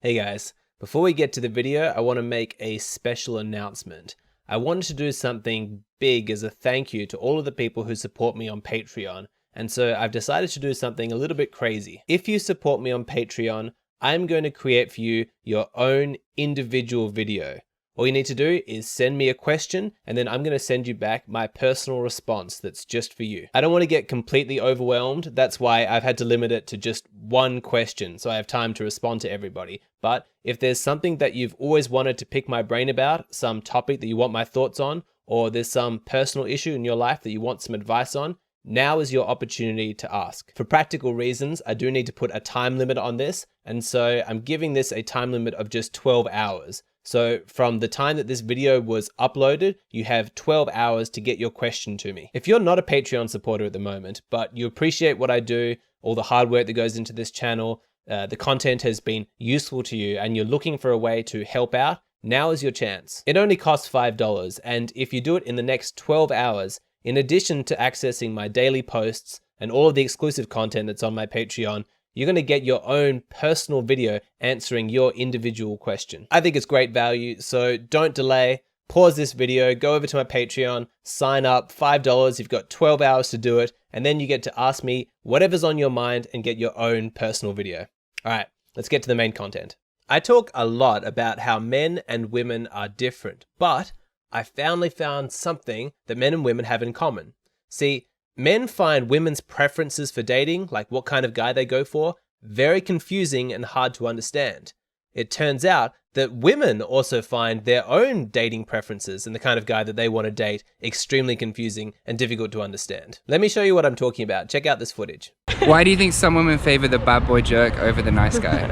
Hey guys, before we get to the video, I want to make a special announcement. I wanted to do something big as a thank you to all of the people who support me on Patreon, and so I've decided to do something a little bit crazy. If you support me on Patreon, I'm going to create for you your own individual video. All you need to do is send me a question, and then I'm going to send you back my personal response that's just for you. I don't want to get completely overwhelmed. That's why I've had to limit it to just one question, so I have time to respond to everybody. But if there's something that you've always wanted to pick my brain about, some topic that you want my thoughts on, or there's some personal issue in your life that you want some advice on, now is your opportunity to ask. For practical reasons, I do need to put a time limit on this, and so I'm giving this a time limit of just 12 hours. So from the time that this video was uploaded, you have 12 hours to get your question to me. If you're not a Patreon supporter at the moment, but you appreciate what I do, all the hard work that goes into this channel, the content has been useful to you, and you're looking for a way to help out, now is your chance. It only costs $5, and if you do it in the next 12 hours, in addition to accessing my daily posts and all of the exclusive content that's on my Patreon, you're going to get your own personal video answering your individual question. I think it's great value, so don't delay. Pause this video, go over to my Patreon, sign up, $5, you've got 12 hours to do it, and then you get to ask me whatever's on your mind and get your own personal video. All right, let's get to the main content. I talk a lot about how men and women are different, but I finally found something that men and women have in common. See, men find women's preferences for dating, like what kind of guy they go for, very confusing and hard to understand. It turns out that women also find their own dating preferences and the kind of guy that they want to date extremely confusing and difficult to understand. Let me show you what I'm talking about. Check out this footage. Why do you think some women favor the bad boy jerk over the nice guy?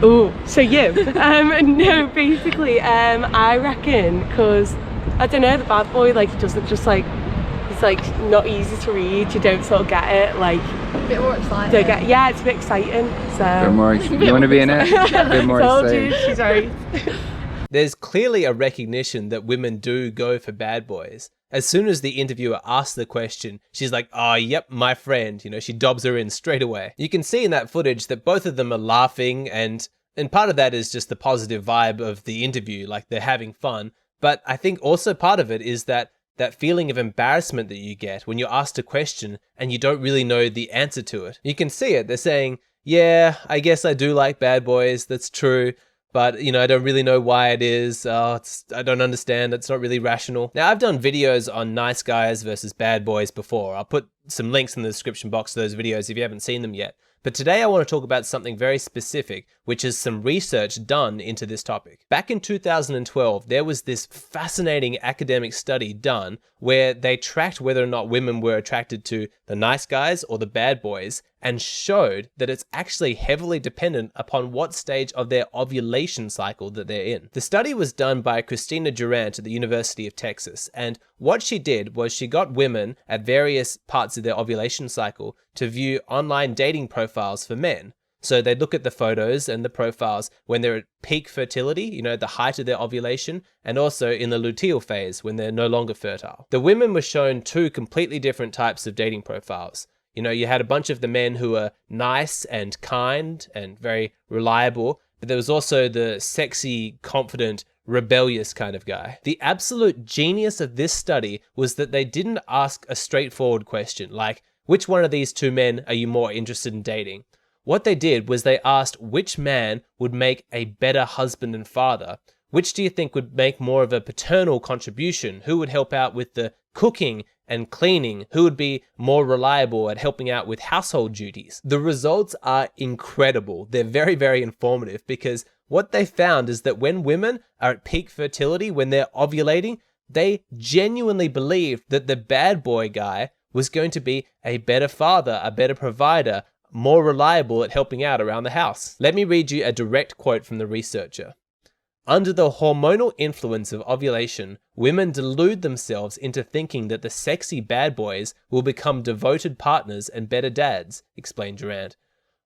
Oh, so you? No, basically, I reckon because, I don't know, the bad boy, like, doesn't just like, it's like not easy to read, you don't sort of get it, like a bit more exciting. Yeah, it's a bit exciting, so A bit more, you want to be in it? A bit more told you, exciting. she's right. There's clearly a recognition that women do go for bad boys. As soon as the interviewer asks the question, she's like, oh, yep, my friend. You know, she dobs her in straight away. You can see in that footage that both of them are laughing, and part of that is just the positive vibe of the interview, like they're having fun. But I think also part of it is that feeling of embarrassment that you get when you're asked a question and you don't really know the answer to it. You can see it. They're saying, yeah, I guess I do like bad boys. That's true. But, you know, I don't really know why it is. I don't understand. It's not really rational. Now, I've done videos on nice guys versus bad boys before. I'll put some links in the description box to those videos if you haven't seen them yet. But today I want to talk about something very specific, which is some research done into this topic. Back in 2012, there was this fascinating academic study done where they tracked whether or not women were attracted to the nice guys or the bad boys, and showed that it's actually heavily dependent upon what stage of their ovulation cycle that they're in. The study was done by Christina Durant at the University of Texas, and what she did was she got women at various parts of their ovulation cycle to view online dating profiles for men. So they'd look at the photos and the profiles when they're at peak fertility, you know, the height of their ovulation, and also in the luteal phase when they're no longer fertile. The women were shown two completely different types of dating profiles. You know, you had a bunch of the men who were nice and kind and very reliable, but there was also the sexy, confident, rebellious kind of guy. The absolute genius of this study was that they didn't ask a straightforward question like, which one of these two men are you more interested in dating? What they did was they asked which man would make a better husband and father. Which do you think would make more of a paternal contribution? Who would help out with the cooking and cleaning? Who would be more reliable at helping out with household duties? The results are incredible. They're very, very informative, because what they found is that when women are at peak fertility, when they're ovulating, they genuinely believed that the bad boy guy was going to be a better father, a better provider, more reliable at helping out around the house. Let me read you a direct quote from the researcher. Under the hormonal influence of ovulation, women delude themselves into thinking that the sexy bad boys will become devoted partners and better dads, explained Durant.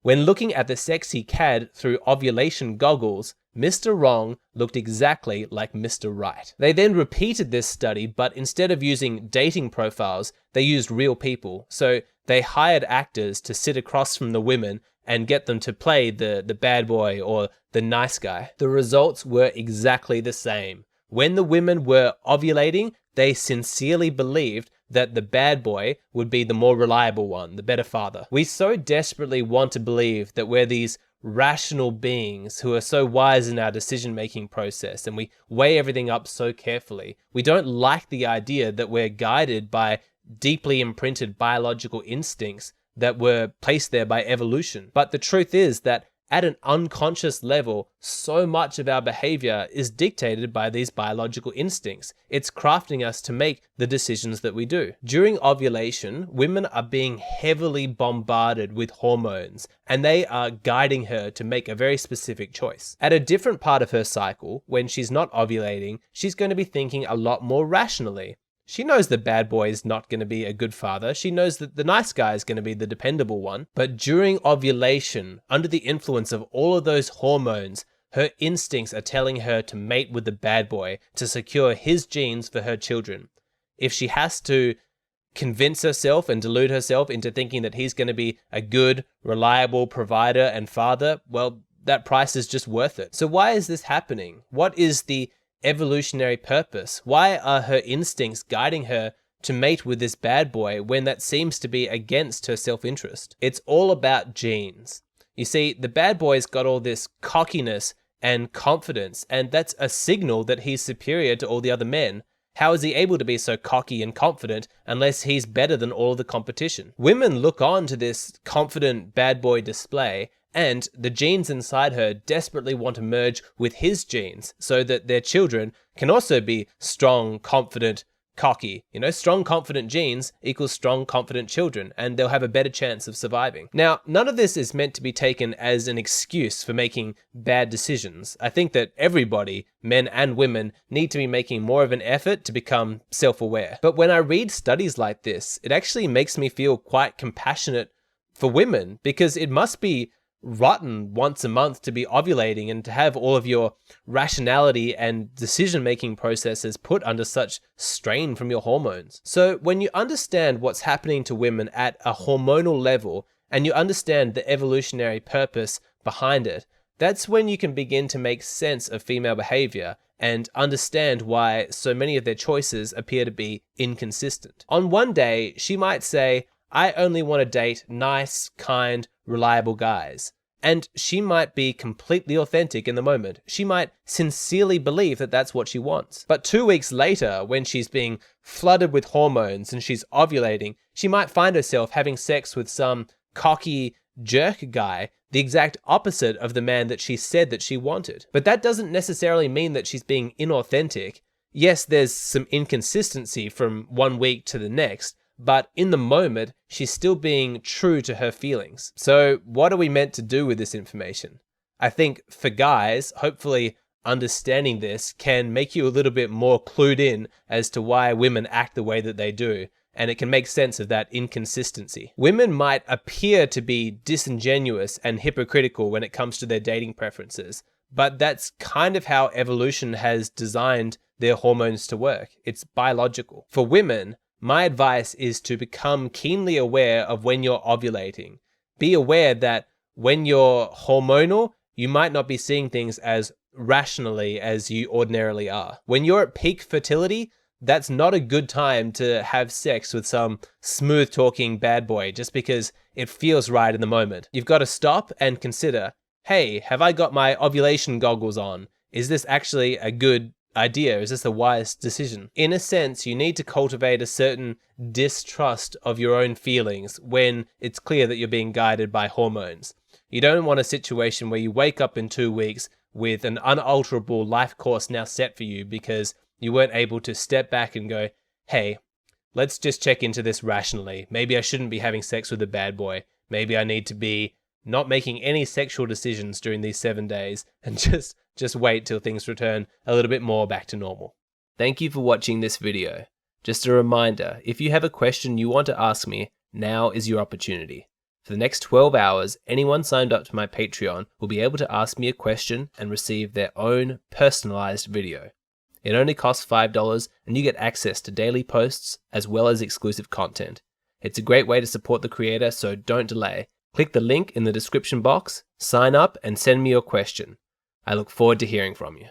When looking at the sexy cad through ovulation goggles, Mr. Wrong looked exactly like Mr. Right. They then repeated this study, but instead of using dating profiles, they used real people. So they hired actors to sit across from the women and get them to play the bad boy or the nice guy. The results were exactly the same. When the women were ovulating, they sincerely believed that the bad boy would be the more reliable one, the better father. We so desperately want to believe that we're these rational beings who are so wise in our decision-making process, and we weigh everything up so carefully. We don't like the idea that we're guided by deeply imprinted biological instincts that were placed there by evolution. But the truth is that at an unconscious level, so much of our behavior is dictated by these biological instincts. It's crafting us to make the decisions that we do. During ovulation, women are being heavily bombarded with hormones, and they are guiding her to make a very specific choice. At a different part of her cycle, when she's not ovulating, she's going to be thinking a lot more rationally. She knows the bad boy is not going to be a good father. She knows that the nice guy is going to be the dependable one. But during ovulation, under the influence of all of those hormones, her instincts are telling her to mate with the bad boy to secure his genes for her children. If she has to convince herself and delude herself into thinking that he's going to be a good, reliable provider and father, well, that price is just worth it. So why is this happening? What is the evolutionary purpose? Why are her instincts guiding her to mate with this bad boy when that seems to be against her self-interest? It's all about genes. You see, the bad boy's got all this cockiness and confidence, and that's a signal that he's superior to all the other men. How is he able to be so cocky and confident unless he's better than all of the competition? Women look on to this confident bad boy display, and the genes inside her desperately want to merge with his genes so that their children can also be strong, confident, cocky. Strong, confident genes equals strong, confident children, and they'll have a better chance of surviving. Now, none of this is meant to be taken as an excuse for making bad decisions. I think that everybody, men and women, need to be making more of an effort to become self-aware. But when I read studies like this, it actually makes me feel quite compassionate for women, because it must be rotten once a month to be ovulating and to have all of your rationality and decision-making processes put under such strain from your hormones. So when you understand what's happening to women at a hormonal level, and you understand the evolutionary purpose behind it, that's when you can begin to make sense of female behavior and understand why so many of their choices appear to be inconsistent. On one day, she might say, I only want to date nice, kind, reliable guys. And she might be completely authentic in the moment. She might sincerely believe that that's what she wants. But 2 weeks later, when she's being flooded with hormones and she's ovulating, she might find herself having sex with some cocky jerk guy, the exact opposite of the man that she said that she wanted. But that doesn't necessarily mean that she's being inauthentic. Yes, there's some inconsistency from 1 week to the next, but in the moment, she's still being true to her feelings. So what are we meant to do with this information? I think for guys, hopefully understanding this can make you a little bit more clued in as to why women act the way that they do, and it can make sense of that inconsistency. Women might appear to be disingenuous and hypocritical when it comes to their dating preferences, but that's kind of how evolution has designed their hormones to work. It's biological. For women, my advice is to become keenly aware of when you're ovulating. Be aware that when you're hormonal, you might not be seeing things as rationally as you ordinarily are. When you're at peak fertility, that's not a good time to have sex with some smooth-talking bad boy just because it feels right in the moment. You've got to stop and consider, hey, have I got my ovulation goggles on? Is this actually a good idea? Is this a wise decision? In a sense, you need to cultivate a certain distrust of your own feelings when it's clear that you're being guided by hormones. You don't want a situation where you wake up in 2 weeks with an unalterable life course now set for you because you weren't able to step back and go, hey, let's just check into this rationally. Maybe I shouldn't be having sex with a bad boy. Maybe I need to be not making any sexual decisions during these 7 days and just wait till things return a little bit more back to normal. Thank you for watching this video. Just a reminder, if you have a question you want to ask me, now is your opportunity. For the next 12 hours, anyone signed up to my Patreon will be able to ask me a question and receive their own personalized video. It only costs $5 and you get access to daily posts as well as exclusive content. It's a great way to support the creator, so don't delay. Click the link in the description box, sign up and send me your question. I look forward to hearing from you.